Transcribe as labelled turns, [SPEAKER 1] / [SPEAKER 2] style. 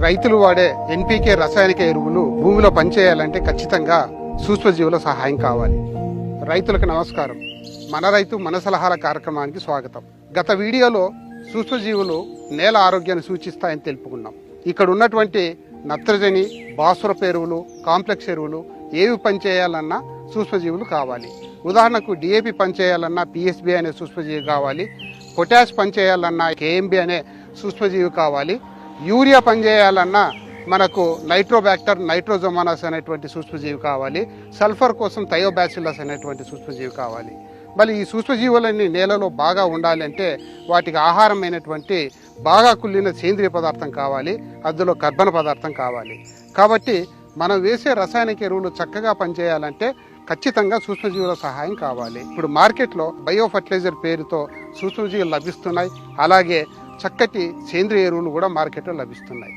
[SPEAKER 1] రైతులు వాడే ఎన్పీకే రసాయనిక ఎరువులు భూమిలో పనిచేయాలంటే ఖచ్చితంగా సూక్ష్మజీవుల సహాయం కావాలి. రైతులకు నమస్కారం. మన రైతు మన సలహాల కార్యక్రమానికి స్వాగతం. గత వీడియోలో సూక్ష్మజీవులు నేల ఆరోగ్యాన్ని సూచిస్తాయని తెలుపుకున్నాం. ఇక్కడ ఉన్నటువంటి నత్రజని, భాస్వరపు ఎరువులు, కాంప్లెక్స్ ఎరువులు ఏవి పనిచేయాలన్నా సూక్ష్మజీవులు కావాలి. ఉదాహరణకు డిఏపి పనిచేయాలన్నా పిఎస్బి అనే సూక్ష్మజీవి కావాలి. పొటాష్ పనిచేయాలన్నా కేఎంబి అనే సూక్ష్మజీవి కావాలి. యూరియా పనిచేయాలన్నా మనకు నైట్రోబ్యాక్టర్, నైట్రోజోమోనాస్ అనేటువంటి సూక్ష్మజీవి కావాలి. సల్ఫర్ కోసం థయోబాసిల్లస్ అనేటువంటి సూక్ష్మజీవి కావాలి. మళ్ళీ ఈ సూక్ష్మజీవులన్నీ నేలలో బాగా ఉండాలి అంటే వాటికి ఆహారమైనటువంటి బాగా కుళ్ళిన సేంద్రియ పదార్థం కావాలి, అందులో కర్బన పదార్థం కావాలి. కాబట్టి మనం వేసే రసాయనిక ఎరువులు చక్కగా పనిచేయాలంటే ఖచ్చితంగా సూక్ష్మజీవుల సహాయం కావాలి. ఇప్పుడు మార్కెట్లో బయో ఫర్టిలైజర్ పేరుతో సూక్ష్మజీవులు లభిస్తున్నాయి. అలాగే చక్కటి సేంద్రియ ఎరువులు కూడా మార్కెట్లో లభిస్తున్నాయి.